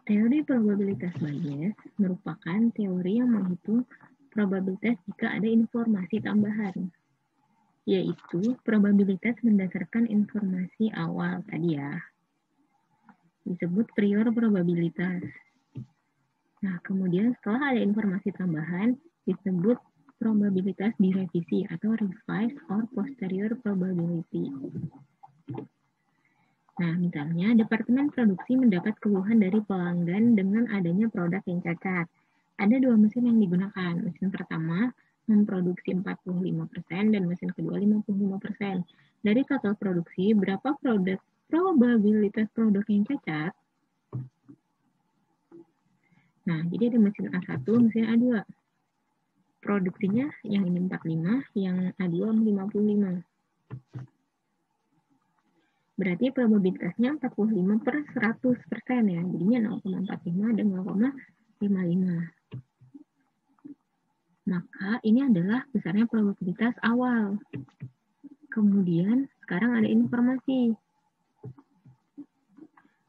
Teori probabilitas bias merupakan teori yang menghitung probabilitas jika ada informasi tambahan, yaitu probabilitas berdasarkan informasi awal tadi ya, disebut prior probabilitas. Nah, kemudian setelah ada informasi tambahan, disebut probabilitas direvisi atau revised or posterior probability. Nah, misalnya Departemen Produksi mendapat keluhan dari pelanggan dengan adanya produk yang cacat. Ada dua mesin yang digunakan. Mesin pertama memproduksi 45% dan mesin kedua 55%. Dari total produksi, berapa probabilitas produk yang cacat? Nah, jadi ada mesin A1, mesin A2. Produksinya yang ini 45, yang A2 55. Berarti probabilitasnya 45/100% ya. Jadinya 0,45 dan 0,55. Maka ini adalah besarnya probabilitas awal. Kemudian sekarang ada informasi.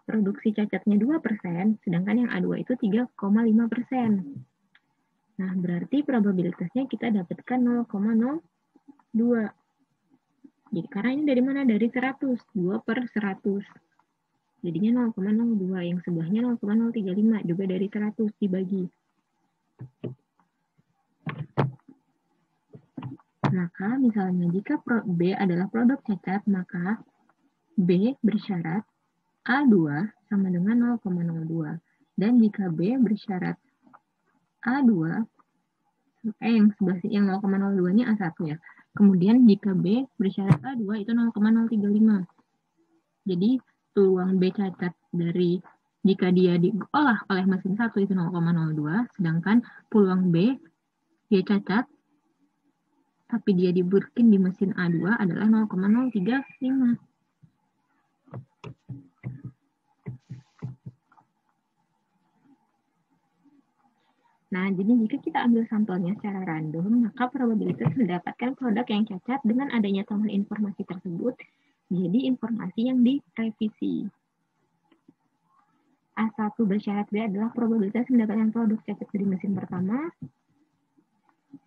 Produksi cacatnya 2%, sedangkan yang A2 itu 3,5%. Nah, berarti probabilitasnya kita dapatkan 0,02. Jadi karena ini dari mana? Dari 100, 2/100. Jadinya 0,02, yang sebelahnya 0,035, juga dari 100 dibagi. Maka misalnya jika B adalah produk cacat, maka B bersyarat A2 sama dengan 0,02. Dan jika B bersyarat A2, yang sebelah sini, yang 0,02-nya A1 ya. Kemudian jika B bersyarat A2 itu 0,035. Jadi peluang B cacat dari jika dia diolah oleh mesin 1 itu 0,02, sedangkan peluang B dia cacat tapi dia dibikin di mesin A2 adalah 0,035. Nah, jadi jika kita ambil sampelnya secara random, maka probabilitas mendapatkan produk yang cacat dengan adanya tambahan informasi tersebut jadi informasi yang direvisi. A1 bersyarat B adalah probabilitas mendapatkan produk cacat dari mesin pertama,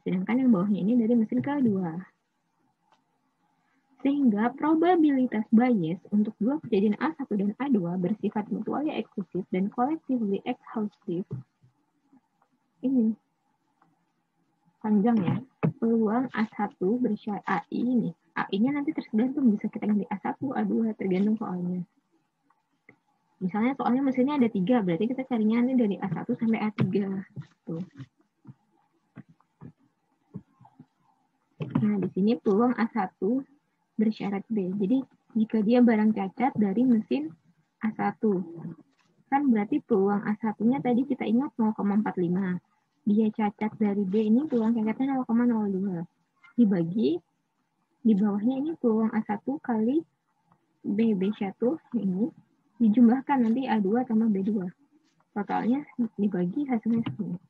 sedangkan yang bawahnya ini dari mesin kedua. Sehingga probabilitas bias untuk dua kejadian A1 dan A2 bersifat mutually eksklusif dan collectively exhaustive. Ini panjang ya. Peluang A1 bersyarat AI ini. AI-nya nanti tergantung, bisa kita ganti A1, A2, tergantung soalnya. Misalnya soalnya mesinnya ada 3, berarti kita carinya nanti dari A1 sampai A3. Tuh. Nah, di sini peluang A1 bersyarat B. Jadi, jika dia barang cacat dari mesin A1, kan berarti peluang A1-nya tadi kita ingat 0,45. Dia cacat dari B ini peluang cacatnya 0,02. Dibagi, di bawahnya ini peluang A1 kali B1 ini, dijumlahkan nanti A2 tambah B2. Totalnya dibagi hasilnya segini.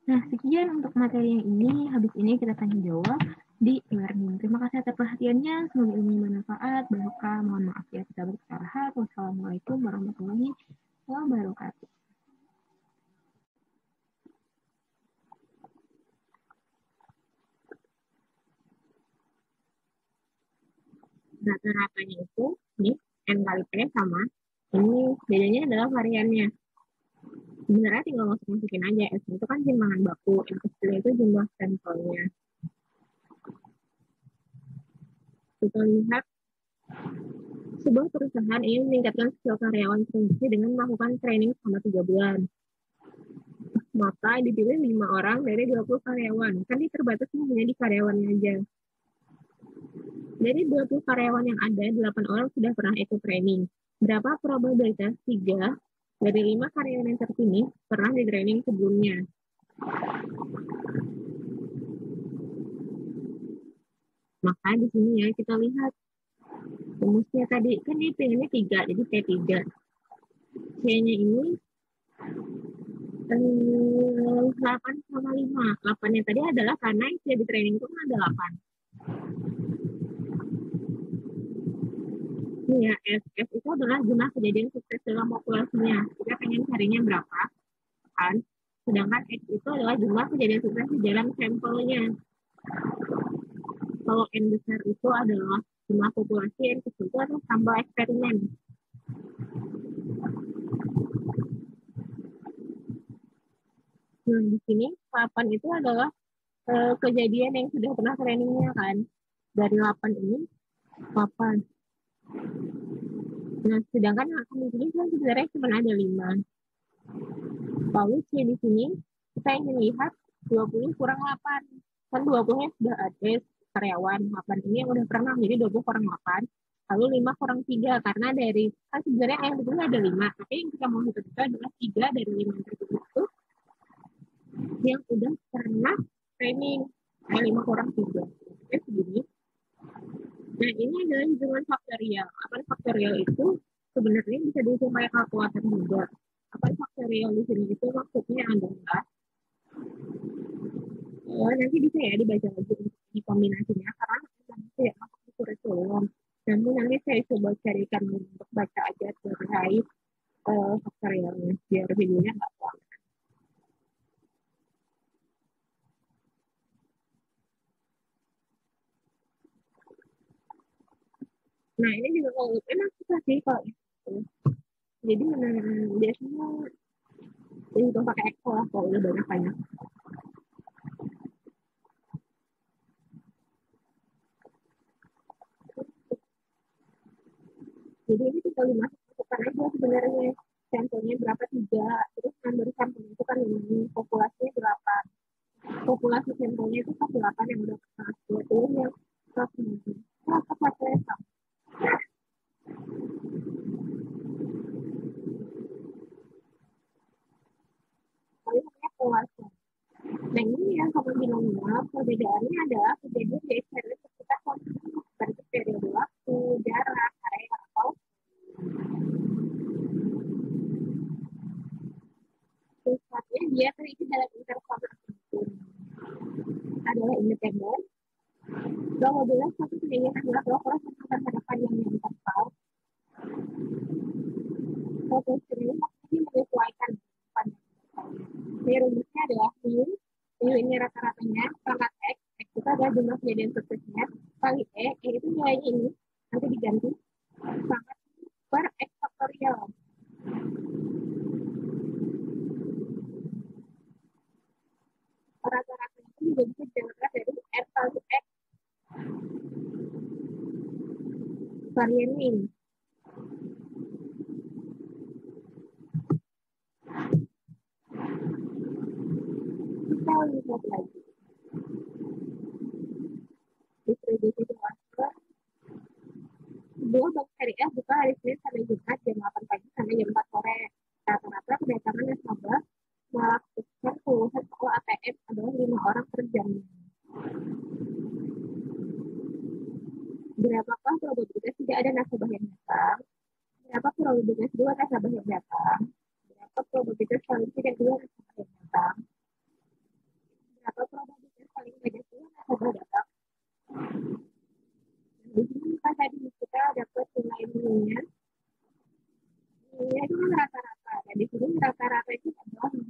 Nah, sekian untuk materi yang ini. Habis ini kita tanya jawab di e-learning. Terima kasih atas perhatiannya. Semoga ilmunya bermanfaat. Barokah. Mohon maaf ya kita berkesalahan. Wassalamualaikum warahmatullahi wabarakatuh. Rata-ratanya itu ini N kali P sama. Ini bedanya adalah variannya. Sebenarnya tinggal masukin aja. S itu kan timbangan baku. N kecil itu jumlah sampelnya. Kita lihat sebuah perusahaan ingin meningkatkan skill karyawan produksi dengan melakukan training selama 3 bulan. Maka dipilih 5 orang dari 20 karyawan. Kan ini terbatas hanya di karyawannya aja. Dari 20 karyawan yang ada, 8 orang sudah pernah ikut training. Berapa probabilitas 3 dari 5 karyawan yang terpilih pernah di training sebelumnya? Maka di sini ya kita lihat rumusnya tadi, kan ini P-nya 3, jadi P3. C-nya ini 8 sama 5. 8-nya tadi adalah karena yang di training itu kan ada 8. Ini ya, F itu adalah jumlah kejadian sukses dalam populasinya. Kita pengen carinya berapa, kan? Sedangkan X itu adalah jumlah kejadian sukses di dalam sampelnya. Kalau N besar itu adalah jumlah populasi, N kecil itu adalah sampel eksperimen. Nah, di sini 8 itu adalah kejadian yang sudah pernah trainingnya kan. Dari 8 ini 8. Nah, sedangkan yang akan di kan sebenarnya cuma ada 5. Lalu C di sini kita ingin lihat 20 kurang 8. Kan 20-nya sudah ada karyawan, 8 ini yang udah pernah, jadi 20 kurang 8. Lalu 5 kurang 3, karena dari, kan sebenarnya yang betul ada 5, tapi yang kita mau hitung itu adalah 3 dari 5 tersebut itu yang udah pernah training. Nah, 5 kurang 3. Oke, segini. Nah, ini adalah hitungan faktorial. Apa faktorial itu sebenarnya bisa dihitung pakai kalkulator juga. Apa faktorial di sini itu maksudnya adalah nanti bisa ya dibaca lagi di kombinasinya karena nanti ya masuk di kurikulum. Namun nanti saya coba carikan untuk baca aja terkait faktorialnya biar videonya nggak kuat. Nah ini juga kalau emang susah sih kalau itu. Jadi biasanya itu pakai Excel lah kalau udah banyak. Jadi ini kita masukkan aja sebenarnya sampelnya berapa 3, terus number sampelnya itu kan ini populasinya berapa, populasi sampelnya itu kan 8 yang udah pernah 20 yang berapa sampelnya sama. Lalu namanya populasi. Nah ini yang kamu bilang perbedaannya adalah kejadian di eksperimen sekitar konsumsi seperti periode waktu, jarak, area, atau sifatnya dia terisi dalam interval tertentu. Adalah independen. Bahwa jelas satu kejadian adalah bahwa proses pada panjangnya interval. Proses ini maksudnya menyesuaikan panjang intervalnya. Jadi rumusnya adalah mu. Mu ini rata-ratanya pangkat X. X itu adalah jumlah kejadian suksesnya kali E itu nilainya ini nanti diganti pangkat per X faktorial. Rata-rata itu juga bisa dijelaskan dari R kali X variannya ini. Kita lihat lagi distribusi keluarga. Sebuah bank syariah buka hari Senin sampai Jumat jam 8 pagi sampai jam 4 sore. Rata-rata kedatangan nasabah melakukan puluhan toko ATM adalah 5 orang per jam. Berapakah probabilitas tidak ada nasabah yang datang? Berapa probabilitas dua nasabah yang datang? Berapa probabilitas paling tidak dua nasabah yang datang? Berapa probabilitas paling banyak dua nasabah datang? Di sini kan tadi kita dapat nilai nilainya. Nilainya itu kan rata-rata. Dan di sini rata-rata itu adalah 5.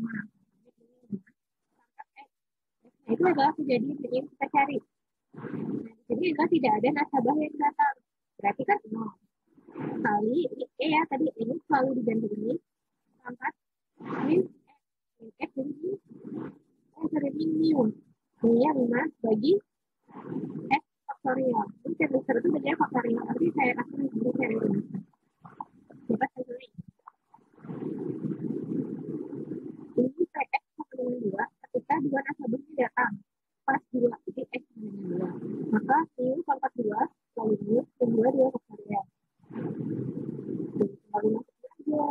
Nah, itu adalah kejadian yang kita cari. Nah, di sini adalah tidak ada nasabah yang datang. Berarti kan 0. Kali ya tadi ini selalu diganti ini pangkat min X ini min mu. Ini 5 bagi X faktorial. Ini yang besar itu bentuknya faktorial. Tapi saya kasih di sini ini. Dapat saya tulis. Ini PX sama dengan 2 ketika dua nasabahnya datang. Pas 2, jadi X sama dengan 2. Maka mu pangkat 2 kali mu, dan 2 faktorial. Kali masuk aja.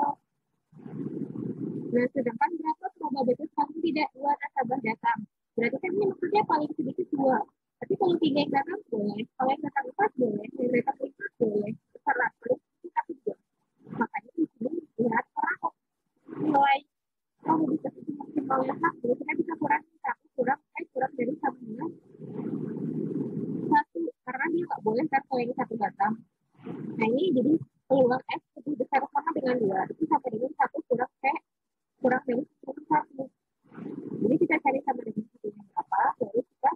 Nah, sedangkan berapa probabilitas paling tidak dua nasabah datang? Berarti kan ini maksudnya paling sedikit 2. Tapi kalau 3 yang datang boleh, kalau yang datang 4 boleh, yang datang 5 boleh. Terserah, paling sedikit 2. Makanya di sini lihat orang nilai probabilitas itu maksimalnya 1, kita bisa kurangi 1, kurang dari sama dengan 1. Karena dia nggak boleh kan kalau yang 1 datang. Nah ini jadi peluang X lebih besar sama dengan 2. Itu sampai dengan 1 kurang kurang dari 1. Jadi kita cari sama dengan 1 berapa, baru kita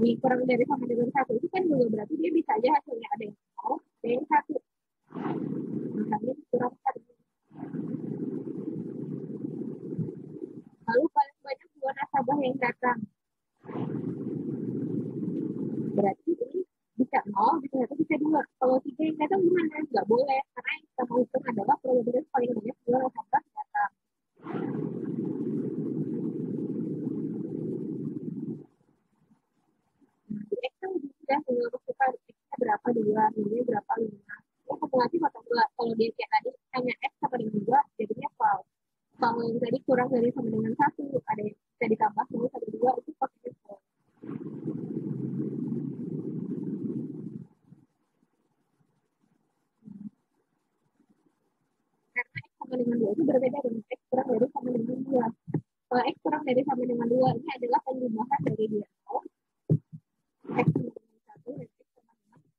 dikurang dari sama dengan 1. Itu kan juga berarti dia bisa aja hasilnya ada yang 0, ada yang 1. Makanya kurang 1. Lalu paling banyak 2 nasabah yang datang. Berarti ini bisa 0, bisa 1, bisa 2. Kalau 3 yang datang gimana? Nggak boleh. Karena yang kita mau hitung adalah probabilitas paling banyak 2 nasabah datang. Nah, di X kan sudah menentukan X-nya berapa 2, Y-nya berapa 5. Ya, kumulatif atau enggak? Kalau dia kayak tadi hanya X sama dengan 2, jadinya false. Kalau yang tadi kurang dari sama dengan 1, ada yang bisa ditambah 1 sama 2, itu pakai false. Karena X sama dengan 2 itu berbeda dengan X kurang dari sama dengan 2. Kalau X kurang dari sama dengan 2 ini adalah penjumlahan dari dia. X sama dengan 1 dan X sama dengan 2.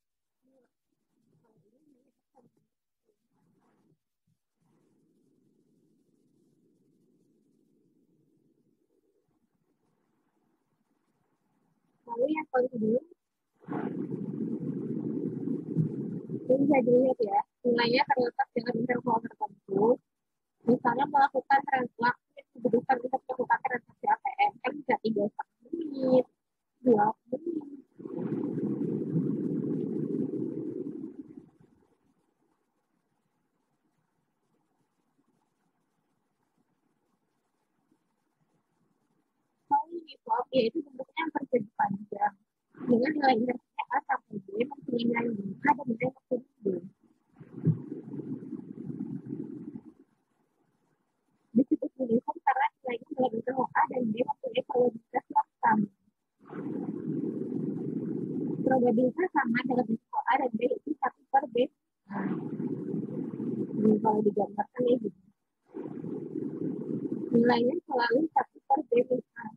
Lalu yang paling kedua, ini bisa dilihat ya, nilainya terletak dengan interval tertentu. Misalnya melakukan transaksi yang dibutuhkan untuk melakukan transaksi ATM kan bisa 3,5 menit, 2 menit. Kalau ini swap yaitu bentuknya persegi panjang dengan nilai intervalnya A sampai B mempunyai nilai 5 dan nilai maksimal B. Disebut uniform karena nilainya nilai interval A dan B mempunyai probabilitas yang sama. Probabilitas sama dalam interval A dan B itu 1/B. Nah, ini kalau digambarkan ya gitu. Nilainya selalu 1/B A.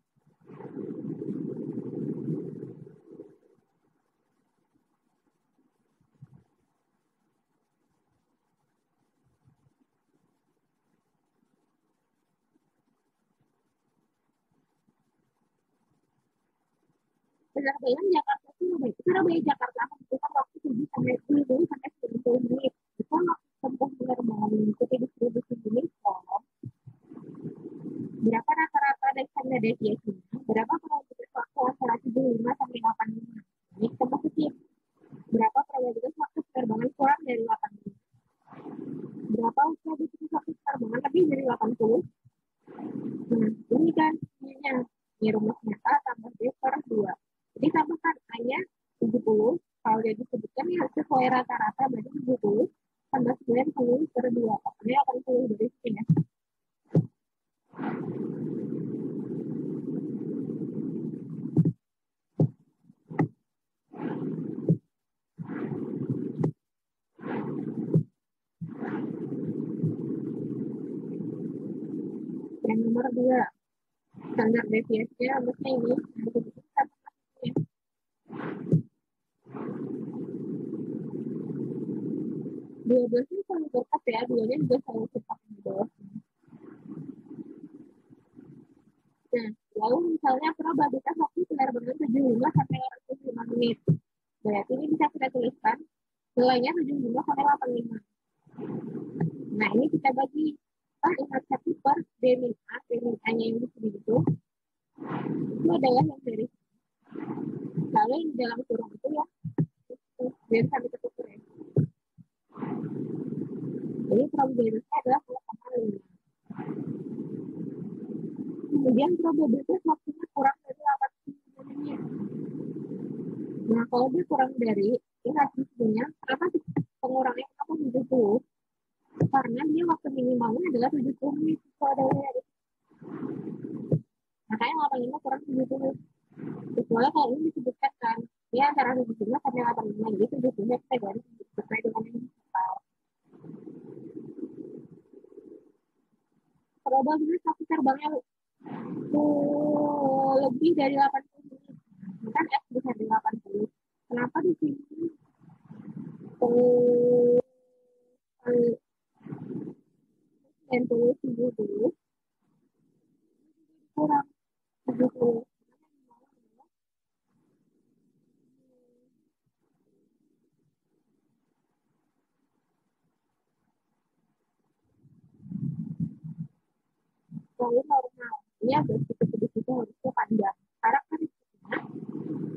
Penerbangan Jakarta Surabaya. Surabaya Jakarta membutuhkan waktu 7 sampai 10 sampai 10 menit. Jika waktu tempuh penerbangan mengikuti distribusi uniform, berapa rata-rata dan standar deviasinya? Berapa probabilitas waktu antara 75 sampai 85? Ini kita masukin. Berapa probabilitas waktu penerbangan kurang dari 8 menit? Berapa probabilitas waktu penerbangan lebih dari 80? Nah, ini kan ini rumus nyata tambah B per 2. Jadi tambahkan A-nya 70. Kalau dia disebutkan ya sesuai rata-rata berarti 70 tambah 90 per 2. Pokoknya 80 dari sini ya. Yang nomor 2, standar deviasinya rumusnya ini. Nanti kita ya. 12 ini selalu dekat ya, 2-nya juga selalu cepat di bawah. Nah, lalu misalnya probabilitas waktu penerbangan 75 sampai 85 menit. Berarti ini bisa kita tuliskan nilainya 75 sampai 85. Nah, ini kita bagi ingat 1 per B min A. B min A-nya yang di sini itu adalah yang dari sini. Lalu yang di dalam kurung itu ya, biar sampai ketuker ya. Jadi probabilitasnya adalah 0,5. Kemudian probabilitas waktunya kurang dari 85 menit. Nah, kalau dia kurang dari, ini hasilnya, kenapa pengurangannya kenapa 70? Karena dia waktu minimalnya adalah 70 menit. Makanya 85 kurang 70. Kecuali kalau ini disebutkan kan, dia antara 75 sampai 85, jadi 70 kita ganti sesuai dengan yang total. Probabilitas waktu terbangnya lebih dari 80 menit. Kan F besar dari 80. Kenapa di sini Lalu normal. Ini agak sedikit itu harusnya panjang. Sekarang kan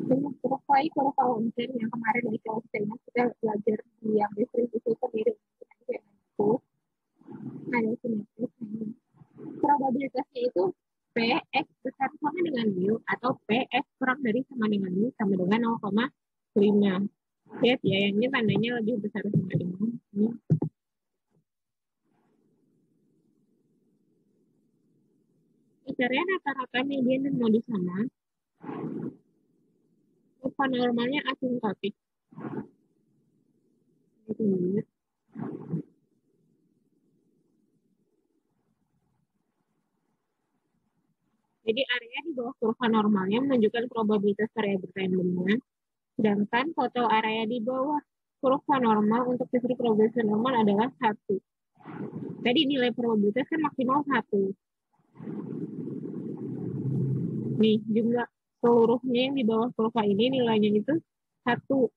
dengan profil kurva Lomsen yang kemarin di kelasnya kita belajar di yang distribusi sendiri itu ada simetris. Probabilitasnya itu PX besar sama dengan mu atau PX kurang dari sama dengan mu sama dengan 0,5. Lihat ya, yang ini tandanya lebih besar sama dengan ini. Caranya rata-rata median dan modus sama. Kurva normalnya asimptotik. Jadi area di bawah kurva normalnya menunjukkan probabilitas variabel randomnya, sedangkan foto area di bawah kurva normal untuk sisi probabilitas normal adalah 1. Tadi nilai probabilitas kan maksimal 1. Nih, jumlah seluruhnya yang di bawah kurva ini nilainya itu 1.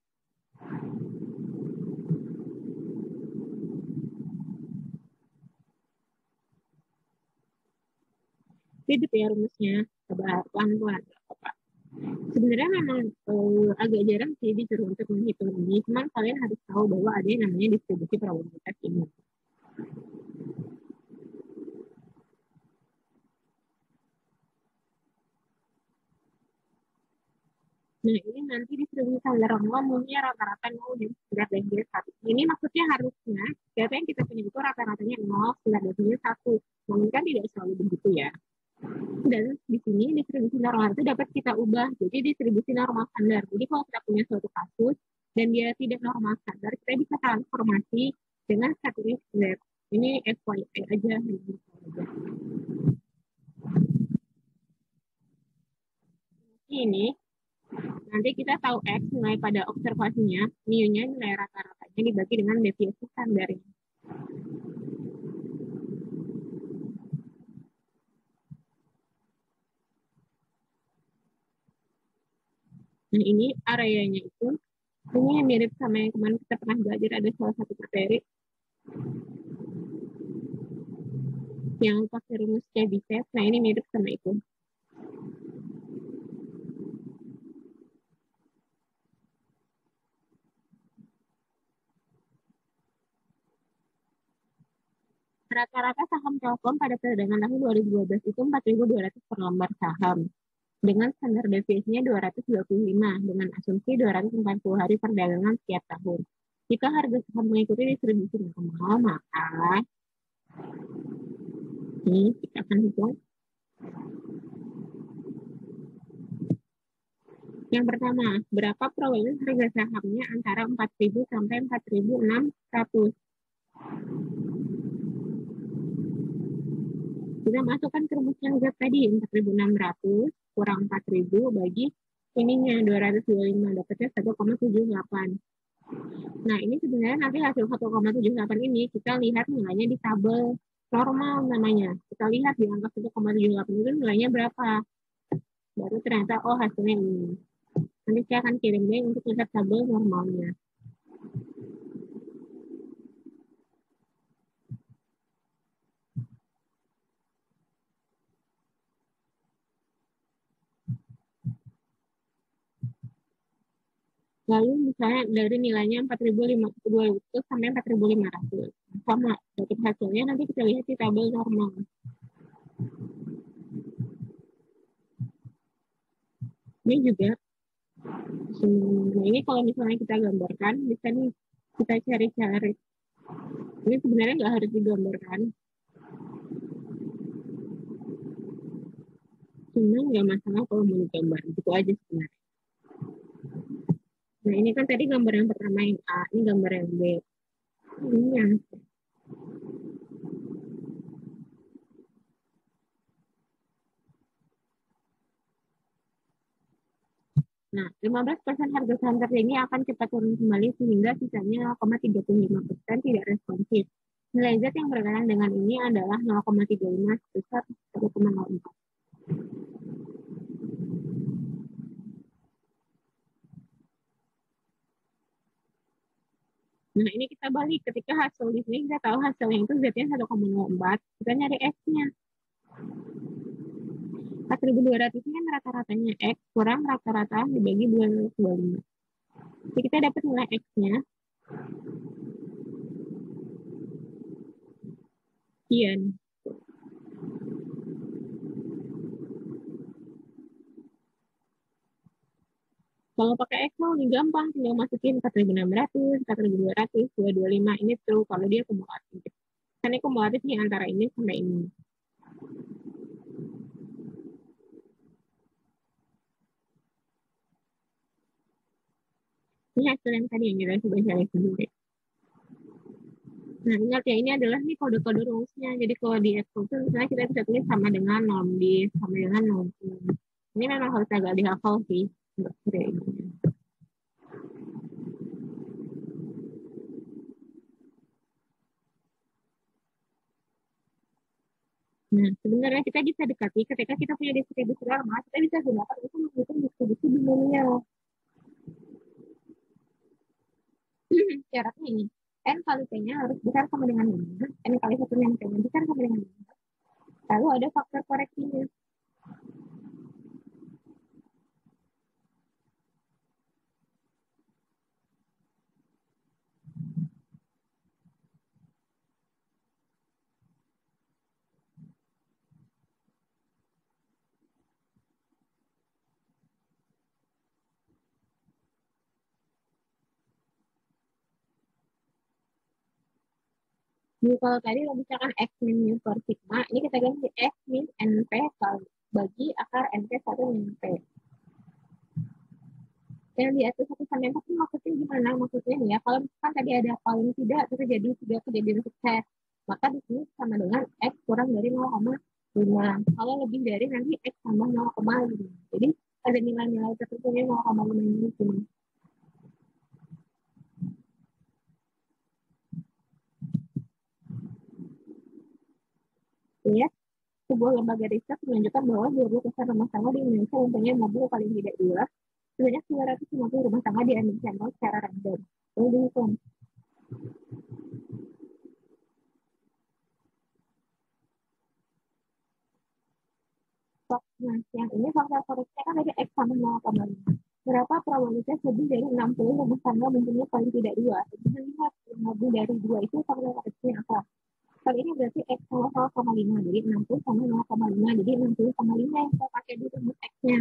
Itu ya rumusnya. Coba pelan-pelan. Sebenarnya memang agak jarang sih disuruh untuk menghitung ini, cuman kalian harus tahu bahwa ada yang namanya distribusi probabilitas ini. Nah, ini nanti distribusi standar umumnya rata-rata 0 dan standar deviasi 1. Ini maksudnya harusnya data yang kita punya itu rata-ratanya 0, standar deviasi 1. Namun kan tidak selalu begitu ya. Dan di sini distribusi normal itu dapat kita ubah jadi distribusi normal standar. Jadi kalau kita punya suatu kasus dan dia tidak normal standar, kita bisa transformasi dengan satu standar. Ini FYI aja. Ini nanti kita tahu X nilai pada observasinya, mu-nya nilai rata-ratanya dibagi dengan deviasi standarnya. Nah, ini areanya itu, ini mirip sama yang kemarin kita pernah belajar, ada salah satu materi yang pakai rumus Chebyshev. Nah, ini mirip sama itu. Rata-rata saham Telkom pada perdagangan tahun 2012 itu 4.200 per lembar saham. Dengan standar deviasinya 225, dengan asumsi 240 hari perdagangan setiap tahun. Jika harga saham mengikuti distribusi normal, maka ini kita akan hitung. Yang pertama, berapa probabilitas harga sahamnya antara 4.000 sampai 4.600? Kita masukkan ke rumus yang Z tadi, 4.600 kurang 4.000 bagi ininya 225, dapatnya 1,78. Nah, ini sebenarnya nanti hasil 1,78 ini kita lihat nilainya di tabel normal namanya. Kita lihat di angka 1,78 itu nilainya berapa. Baru ternyata, oh hasilnya ini. Nanti saya akan kirim link untuk lihat tabel normalnya. Lalu misalnya dari nilainya 4.500 sampai 4.500. Sama, dapat hasilnya nanti kita lihat di tabel normal. Ini juga, ini kalau misalnya kita gambarkan, bisa nih kita cari-cari. Ini sebenarnya nggak harus digambarkan. Cuma nggak masalah kalau mau digambar. Itu aja sebenarnya. Nah, ini kan tadi gambar yang pertama yang A, ini gambar yang B. Ini yang C. Nah, 15% harga saham tertinggi akan cepat turun kembali sehingga sisanya 0,35% tidak responsif. Nilai Z yang berkaitan dengan ini adalah 0,35 sebesar 1,04. Nah, ini kita balik. Ketika hasil di sini kita tahu hasilnya itu Z-nya 1,04. Kita nyari X-nya. 4.200 ini kan rata-ratanya X kurang rata-rata dibagi 225. Jadi kita dapat nilai X-nya. Sekian. Kalau pakai Excel nih gampang, tinggal masukin 4.600, 4.200, 225. Ini true kalau dia kumulatif. Karena kumulatif nih antara ini sampai ini. Ini hasil yang tadi yang kita coba cari sendiri. Nah, ingat ya, ini adalah nih kode-kode rules-nya. Jadi kalau di Excel itu misalnya kita bisa tulis sama dengan norm di, sama dengan norm. Ini memang harus agak dihafal sih. Untuk ini. Nah, sebenarnya kita bisa dekati ketika kita punya distribusi normal, kita bisa gunakan itu menghitung distribusi binomial. Syaratnya ini, n kali p-nya harus besar sama dengan 5, n kali 1 yang p-nya besar sama dengan 5. Lalu ada faktor koreksinya. Jadi kalau tadi lo misalkan x min mu per sigma, ini kita ganti x min np kali bagi akar np 1 min p. Yang di atas 1 sampai 4 ini maksudnya gimana? Maksudnya nih ya, kalau misalkan tadi ada paling tidak terjadi 3 kejadian sukses, maka di sini sama dengan x kurang dari 0,5. Kalau lebih dari nanti x tambah 0,5. Jadi ada nilai-nilai tertentunya 0,5 ini di sini. Ya, sebuah lembaga riset menunjukkan bahwa 20% rumah tangga di Indonesia mempunyai mobil paling tidak 2, sebanyak 250 rumah tangga diambil sampel secara random. Lalu dihitung. Nah, yang ini faktor koreksinya kan dari X sama 0,5. Berapa probabilitas lebih dari 60 rumah tangga mempunyai paling tidak 2? Kita lihat lebih dari 2 itu faktor koreksinya apa? Kali ini berarti X sama 0,5. Jadi 60 sama 0,5. Jadi 60,5 yang kita pakai di rumus X-nya.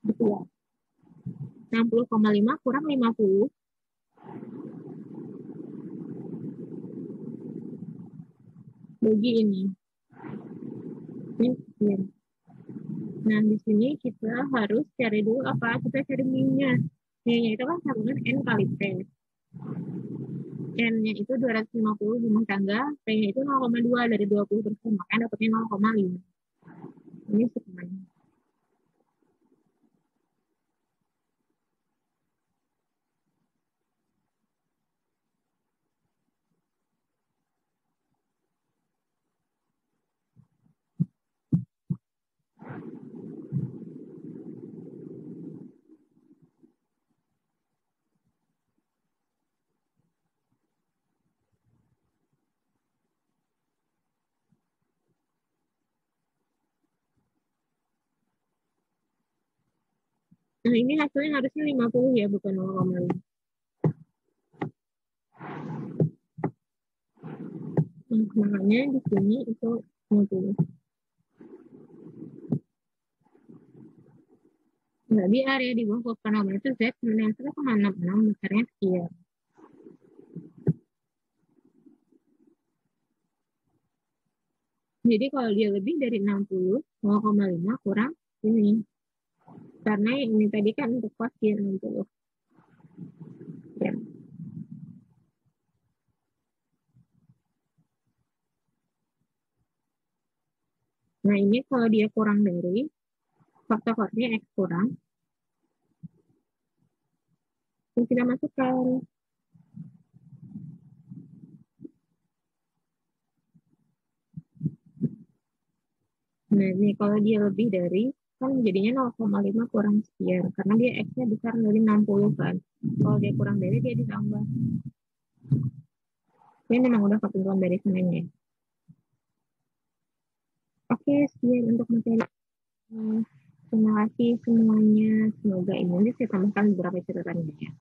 Gitu ya. 60,5 kurang 50. Bagi ini. Ini. Nah, di sini kita harus cari dulu apa? Kita cari min-nya. Min-nya itu kan sama dengan N kali P. N-nya itu 250 rumah tangga, P-nya itu 0,2 dari 20%, makanya dapatnya 0,5. Ini semuanya. Nah, ini hasilnya harusnya 50 ya, bukan 0,5. Nah, makanya di sini itu 50. Nah, di area di bawah kekuatan itu Z sebenarnya 1,66, besarnya sekian. Jadi kalau dia lebih dari 60, 0,5 kurang ini. Karena ini tadi kan untuk pasien 60. Ya. Nah, ini kalau dia kurang dari faktor kuatnya X kurang, yang kita masukkan. Nah, ini kalau dia lebih dari, kan jadinya 0,5 kurang sekian. Karena dia X-nya besar dari 60 kan. Kalau dia kurang dari, dia ditambah. Ini memang udah ketentuan dari sananya. Oke, sekian untuk materi. Terima kasih semuanya. Semoga ini nanti saya tambahkan beberapa catatannya ya.